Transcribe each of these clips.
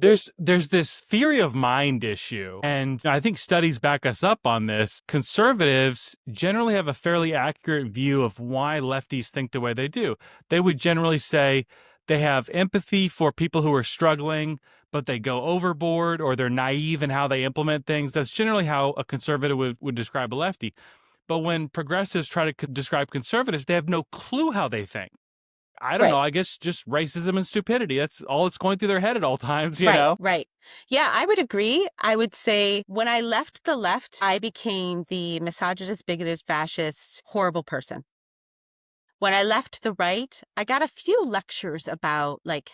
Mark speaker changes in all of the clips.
Speaker 1: There's this theory of mind issue, and I think studies back us up on this. Conservatives generally have a fairly accurate view of why lefties think the way they do. They would generally say they have empathy for people who are struggling, but they go overboard, or they're naive in how they implement things. That's generally how a conservative would describe a lefty. But when progressives try to describe conservatives, they have no clue how they think. I don't know.
Speaker 2: Right.
Speaker 1: I guess just racism and stupidity. That's all that's going through their head at all times, you
Speaker 2: Right,
Speaker 1: know?
Speaker 2: right. Yeah, I would agree. I would say when I left the left, I became the misogynist, bigoted, fascist, horrible person. When I left the right, I got a few lectures about, like,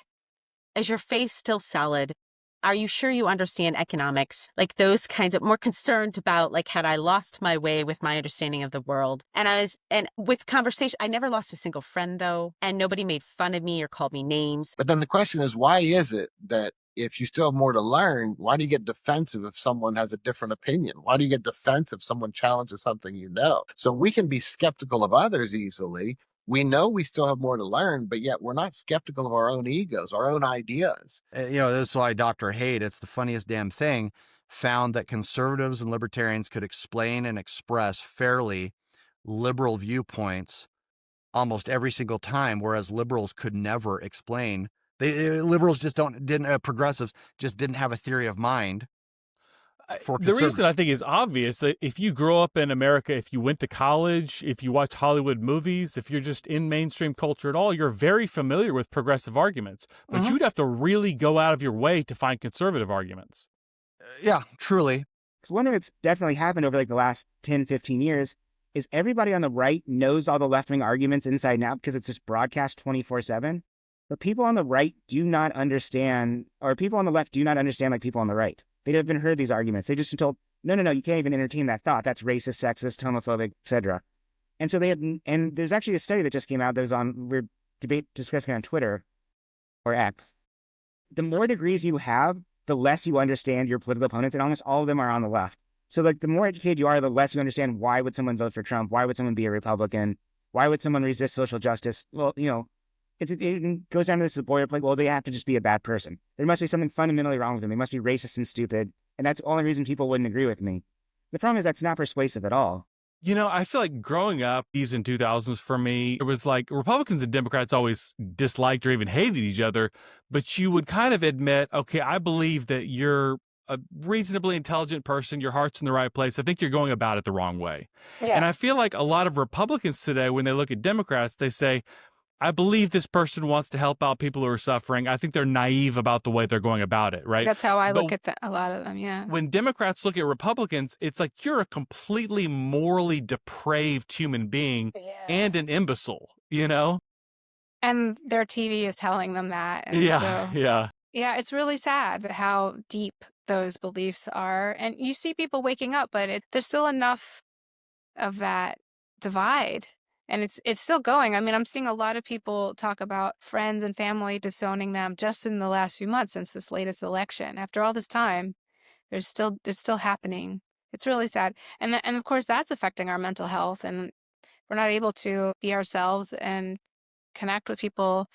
Speaker 2: is your faith still solid? Are you sure you understand economics? Like those kinds of more concerned about, like, had I lost my way with my understanding of the world? And with conversation, I never lost a single friend though. And nobody made fun of me or called me names.
Speaker 3: But then the question is, why is it that if you still have more to learn, why do you get defensive if someone has a different opinion? Why do you get defensive if someone challenges something you know? So we can be skeptical of others easily. We know we still have more to learn, but yet we're not skeptical of our own egos, our own ideas.
Speaker 4: This is why Dr. Haidt, it's the funniest damn thing, found that conservatives and libertarians could explain and express fairly liberal viewpoints almost every single time, whereas liberals could never explain. Liberals just progressives just didn't have a theory of mind for
Speaker 1: The reason
Speaker 4: conservatives.
Speaker 1: I think is obvious. If you grow up in America, if you went to college, if you watch Hollywood movies, if you're just in mainstream culture at all, you're very familiar with progressive arguments. But you'd have to really go out of your way to find conservative arguments.
Speaker 4: Yeah, truly.
Speaker 5: Because one thing that's definitely happened over like the last 10, 15 years is everybody on the right knows all the left-wing arguments inside and out because it's just broadcast 24/7. But people on the right do not understand, or people on the left do not understand like people on the right. They haven't heard these arguments. They just been told, no, you can't even entertain that thought. That's racist, sexist, homophobic, etc. And so and there's actually a study that just came out that was we're discussing on Twitter or X. The more degrees you have, the less you understand your political opponents, and almost all of them are on the left. So like the more educated you are, the less you understand why would someone vote for Trump? Why would someone be a Republican? Why would someone resist social justice? Well, it goes down to this boilerplate. Well, they have to just be a bad person. There must be something fundamentally wrong with them. They must be racist and stupid. And that's the only reason people wouldn't agree with me. The problem is that's not persuasive at all.
Speaker 1: I feel like growing up, these in 2000s for me, it was like Republicans and Democrats always disliked or even hated each other, but you would kind of admit, okay, I believe that you're a reasonably intelligent person, your heart's in the right place. I think you're going about it the wrong way.
Speaker 2: Yeah.
Speaker 1: And I feel like a lot of Republicans today, when they look at Democrats, they say, I believe this person wants to help out people who are suffering. I think they're naive about the way they're going about it, right?
Speaker 6: That's how I look at a lot of them, yeah.
Speaker 1: When Democrats look at Republicans, it's like you're a completely morally depraved human being and an imbecile,
Speaker 6: And their TV is telling them that. And
Speaker 1: Yeah.
Speaker 6: Yeah, it's really sad how deep those beliefs are. And you see people waking up, but there's still enough of that divide. And it's still going. I mean, I'm seeing a lot of people talk about friends and family disowning them just in the last few months since this latest election. After all this time, it's still happening. It's really sad. And of course, that's affecting our mental health. And we're not able to be ourselves and connect with people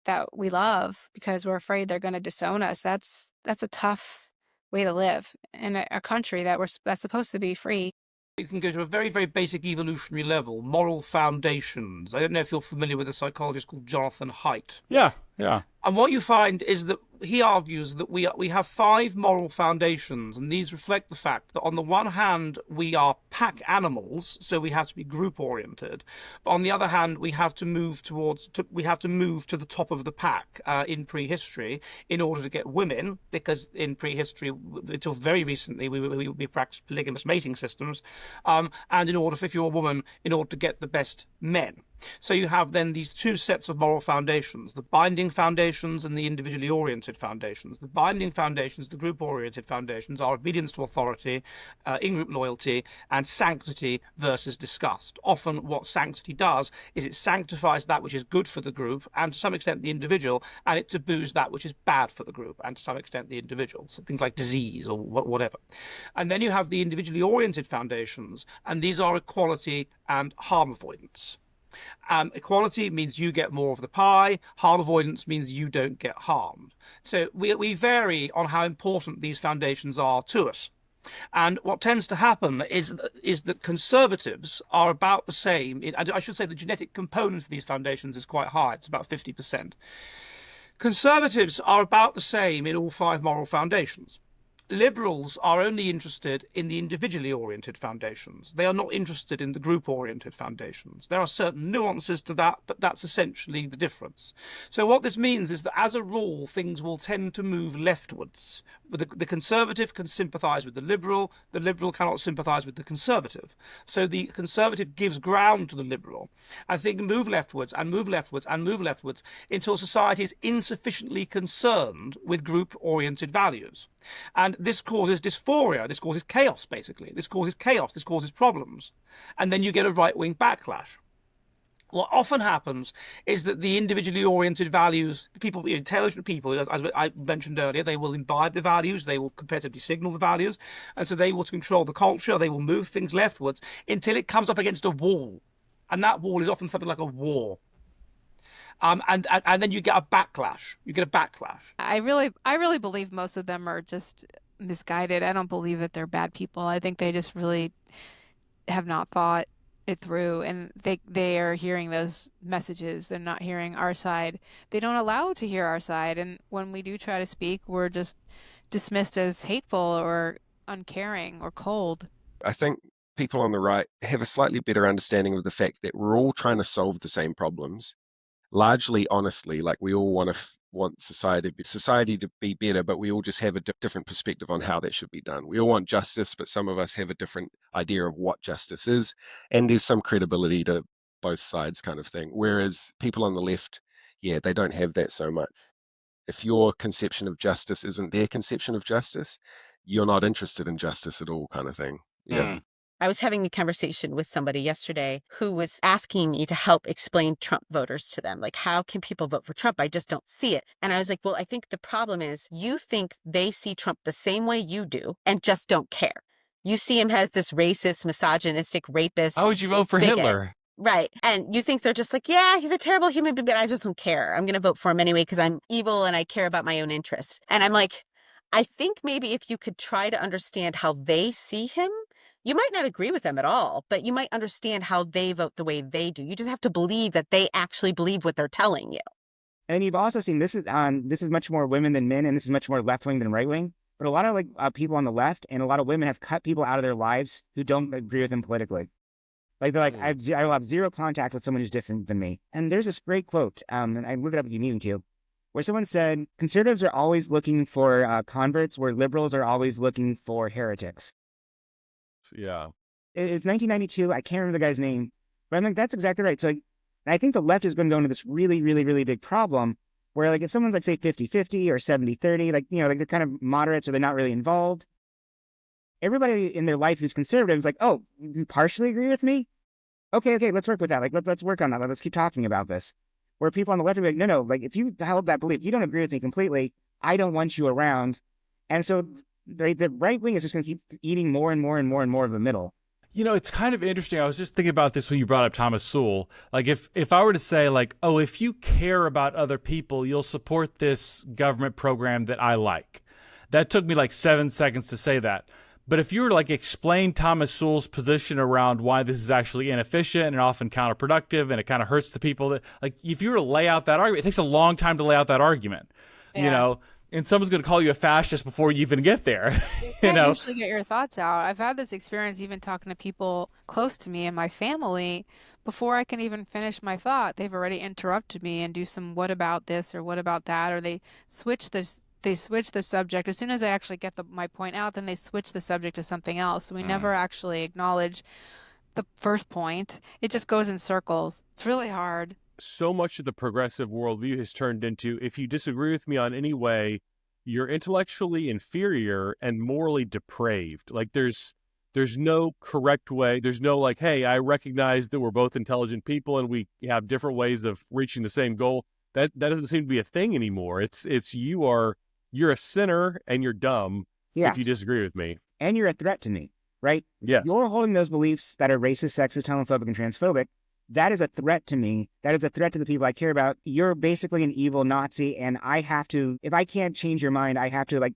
Speaker 6: that we love because we're afraid they're going to disown us. That's a tough way to live in a country that's supposed to be free.
Speaker 7: You can go to a very, very basic evolutionary level, moral foundations. I don't know if you're familiar with a psychologist called Jonathan Haidt.
Speaker 1: Yeah.
Speaker 7: And what you find is that he argues that we have 5 moral foundations, and these reflect the fact that on the one hand we are pack animals, so we have to be group oriented, but on the other hand we have to move to the top of the pack in prehistory in order to get women, because in prehistory until very recently we practiced polygamous mating systems, and if you're a woman, in order to get the best men. So you have then these 2 sets of moral foundations, the binding foundations and the individually oriented foundations. The binding foundations, the group-oriented foundations, are obedience to authority, in-group loyalty, and sanctity versus disgust. Often what sanctity does is it sanctifies that which is good for the group and to some extent the individual, and it taboos that which is bad for the group and to some extent the individual. So things like disease or whatever. And then you have the individually oriented foundations, and these are equality and harm avoidance. Equality means you get more of the pie. Harm avoidance means you don't get harmed. So we vary on how important these foundations are to us. And what tends to happen is that conservatives are about the same. I should say the genetic component of these foundations is quite high. It's about 50%. Conservatives are about the same in all 5 moral foundations. Liberals are only interested in the individually oriented foundations. They are not interested in the group oriented foundations. There are certain nuances to that, but that's essentially the difference. So what this means is that as a rule, things will tend to move leftwards. The conservative can sympathise with the liberal cannot sympathise with the conservative. So the conservative gives ground to the liberal, and things move leftwards and move leftwards and move leftwards until society is insufficiently concerned with group oriented values. And this causes dysphoria, this causes chaos, basically. This causes chaos, this causes problems. And then you get a right-wing backlash. What often happens is that the individually oriented values, people, intelligent people, as I mentioned earlier, they will imbibe the values, they will competitively signal the values, and so they will control the culture, they will move things leftwards until it comes up against a wall. And that wall is often something like a war. And then you get a backlash.
Speaker 6: I really believe most of them are just misguided. I don't believe that they're bad people. I think they just really have not thought it through, and they are hearing those messages. They're not hearing our side. They don't allow to hear our side, and when we do try to speak, we're just dismissed as hateful or uncaring or cold.
Speaker 8: I think people on the right have a slightly better understanding of the fact that we're all trying to solve the same problems. Largely, honestly, like we all want society to be better, but we all just have a different perspective on how that should be done. We all want justice, but some of us have a different idea of what justice is, and there's some credibility to both sides kind of thing. Whereas people on the left, yeah, they don't have that so much. If your conception of justice isn't their conception of justice, you're not interested in justice at all kind of thing. Yeah.
Speaker 2: I was having a conversation with somebody yesterday who was asking me to help explain Trump voters to them. Like, how can people vote for Trump? I just don't see it. And I was like, well, I think the problem is you think they see Trump the same way you do and just don't care. You see him as this racist, misogynistic, rapist.
Speaker 1: How would you vote for
Speaker 2: bigot.
Speaker 1: Hitler?
Speaker 2: Right. And you think they're just like, yeah, he's a terrible human being, but I just don't care. I'm going to vote for him anyway because I'm evil and I care about my own interests. And I'm like, I think maybe if you could try to understand how they see him, you might not agree with them at all, but you might understand how they vote the way they do. You just have to believe that they actually believe what they're telling you.
Speaker 5: And you've also seen this is much more women than men, and this is much more left wing than right wing. But a lot of people on the left and a lot of women have cut people out of their lives who don't agree with them politically. Like they're like, I will have zero contact with someone who's different than me. And there's this great quote, and I look it up if you need me to, where someone said, conservatives are always looking for converts, where liberals are always looking for heretics.
Speaker 1: Yeah.
Speaker 5: It's 1992. I can't remember the guy's name, but I'm like, that's exactly right. So like, and I think the left is going to go into this really, really, really big problem where like if someone's like say 50-50 or 70-30, like, you know, like they're kind of moderates or they're not really involved. Everybody in their life who's conservative is like, oh, you partially agree with me? Okay, let's work with that. Like, let's work on that. Let's keep talking about this. Where people on the left are like, no, like if you held that belief, you don't agree with me completely. I don't want you around. And so the right wing is just going to keep eating more and more and more and more of the middle.
Speaker 1: You know, it's kind of interesting. I was just thinking about this when you brought up Thomas Sowell. Like, if I were to say, like, oh, if you care about other people, you'll support this government program that I like. That took me like 7 seconds to say that. But if you were to like explain Thomas Sowell's position around why this is actually inefficient and often counterproductive and it kind of hurts the people that, like, if you were to lay out that argument, it takes a long time to lay out that argument, you know, and someone's going to call you a fascist before you even get there.
Speaker 6: You can't usually get your thoughts out. I've had this experience even talking to people close to me and my family. Before I can even finish my thought, they've already interrupted me and do some what about this or what about that, or they switch the subject. As soon as I actually get my point out, then they switch the subject to something else. So we never actually acknowledge the first point. It just goes in circles. It's really hard.
Speaker 9: So much of the progressive worldview has turned into, if you disagree with me on any way, you're intellectually inferior and morally depraved. Like there's no correct way. There's no like, hey, I recognize that we're both intelligent people and we have different ways of reaching the same goal. That doesn't seem to be a thing anymore. It's you're a sinner and you're dumb if you disagree with me.
Speaker 5: And you're a threat to me, right?
Speaker 9: Yes.
Speaker 5: You're holding those beliefs that are racist, sexist, homophobic, and transphobic. that is a threat to me. That is a threat to the people I care about. You're basically an evil Nazi, and I have to, if I can't change your mind, I have to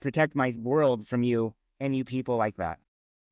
Speaker 5: protect my world from you and you people like that.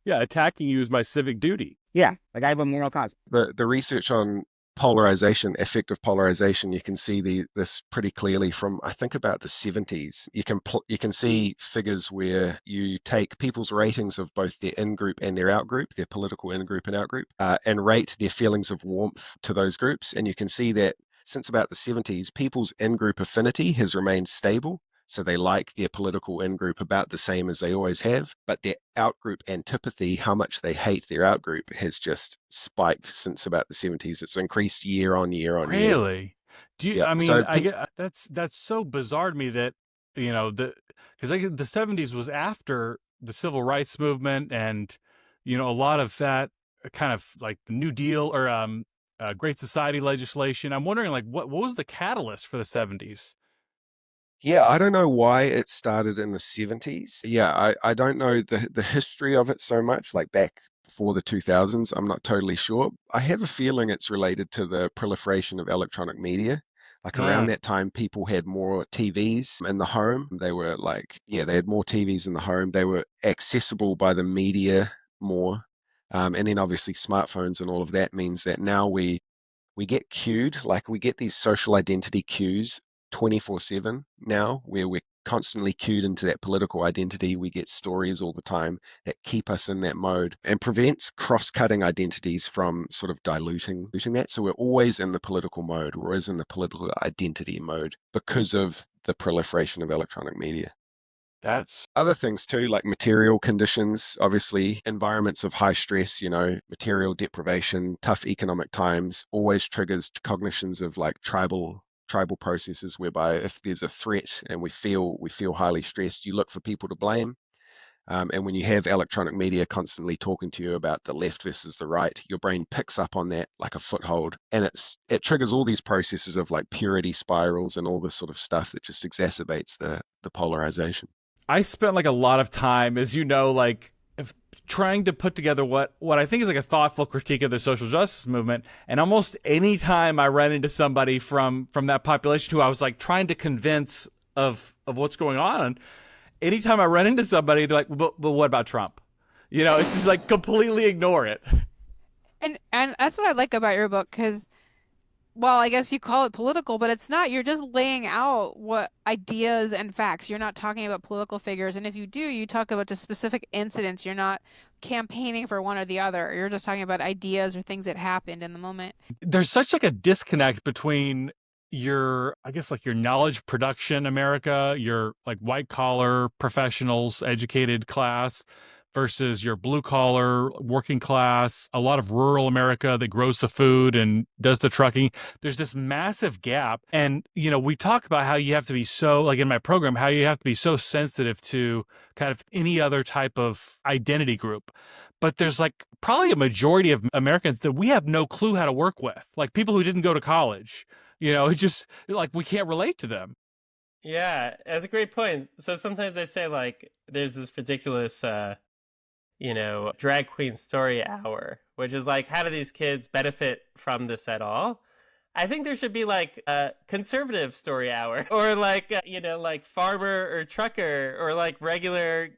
Speaker 9: Yeah, attacking you is my civic duty.
Speaker 5: Yeah, like I have a moral cause.
Speaker 8: The research on polarization, effective polarization, you can see this pretty clearly from, I think, about the 70s. You can see figures where you take people's ratings of both their in-group and their out-group, their political in-group and out-group, and rate their feelings of warmth to those groups. And you can see that since about the 70s, people's in-group affinity has remained stable. So they like their political in-group about the same as they always have, but their out-group antipathy, how much they hate their out-group, has just spiked since about the 70s. It's increased year on year on year.
Speaker 1: Really? Do you?
Speaker 8: Yeah.
Speaker 1: I mean,
Speaker 8: So
Speaker 1: I get that's so bizarre to me that because the 70s was after the civil rights movement, and a lot of that kind of like the New Deal or Great Society legislation. I'm wondering, like, what was the catalyst for the 70s?
Speaker 8: yeah, I don't know why it started in the 70s. Yeah, I don't know the history of it so much, like back before the 2000s. I'm not totally sure. I have a feeling it's related to the proliferation of electronic media. Like around
Speaker 1: Yeah.
Speaker 8: that time, people had more TVs in the home. They were like, yeah, they had more TVs in the home. They were accessible by the media more. And then obviously smartphones and all of that means that now we get cued, like we get these social identity cues 24/7 now, where we're constantly cued into that political identity. We get stories all the time that keep us in that mode and prevents cross-cutting identities from sort of diluting that. So we're always in the political mode. We're always in the political identity mode because of the proliferation of electronic media.
Speaker 1: That's
Speaker 8: Other things too, like material conditions, obviously environments of high stress, material deprivation, tough economic times always triggers cognitions of like tribal processes, whereby if there's a threat and we feel highly stressed, you look for people to blame. And when you have electronic media constantly talking to you about the left versus the right, your brain picks up on that like a foothold, and it triggers all these processes of like purity spirals and all this sort of stuff that just exacerbates the polarization.
Speaker 1: I spent like a lot of time, as like trying to put together what I think is like a thoughtful critique of the social justice movement. And almost any time I ran into somebody from that population who I was like trying to convince of what's going on, anytime I run into somebody, they're like, but what about Trump? It's just like completely ignore it.
Speaker 6: And that's what I like about your book, because, well, I guess you call it political, but it's not. You're just laying out what ideas and facts. You're not talking about political figures. And if you do, you talk about just specific incidents. You're not campaigning for one or the other. You're just talking about ideas or things that happened in the moment.
Speaker 1: There's such like a disconnect between your knowledge production America, your like white collar professionals, educated class, versus your blue collar working class, a lot of rural America that grows the food and does the trucking. There's this massive gap. And, we talk about how you have to be so, like in my program, how you have to be so sensitive to kind of any other type of identity group. But there's like probably a majority of Americans that we have no clue how to work with, like people who didn't go to college. It's just like we can't relate to them.
Speaker 10: Yeah, that's a great point. So sometimes I say like there's this ridiculous drag queen story hour, which is like, how do these kids benefit from this at all? I think there should be like a conservative story hour, or like, like farmer or trucker or like regular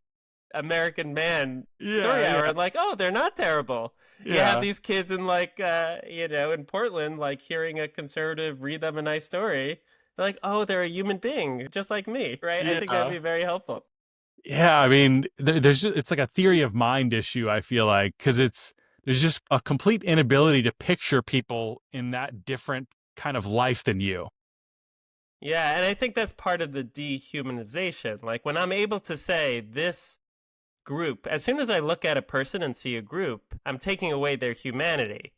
Speaker 10: American man story hour. And like, oh, they're not terrible. Yeah. You have these kids in like, in Portland, like hearing a conservative read them a nice story. They're like, oh, they're a human being just like me, right? I think that'd be very helpful.
Speaker 1: Yeah, I mean, it's like a theory of mind issue, I feel like, because there's just a complete inability to picture people in that different kind of life than you.
Speaker 10: Yeah, and I think that's part of the dehumanization. Like when I'm able to say this group, as soon as I look at a person and see a group, I'm taking away their humanity,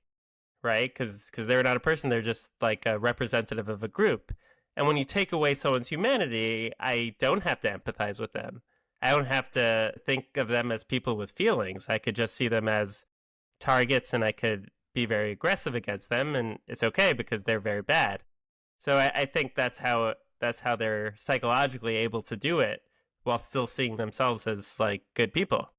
Speaker 10: right? Because they're not a person, they're just like a representative of a group. And when you take away someone's humanity, I don't have to empathize with them. I don't have to think of them as people with feelings. I could just see them as targets, and I could be very aggressive against them, and it's okay because they're very bad. So I think that's how they're psychologically able to do it while still seeing themselves as like good people.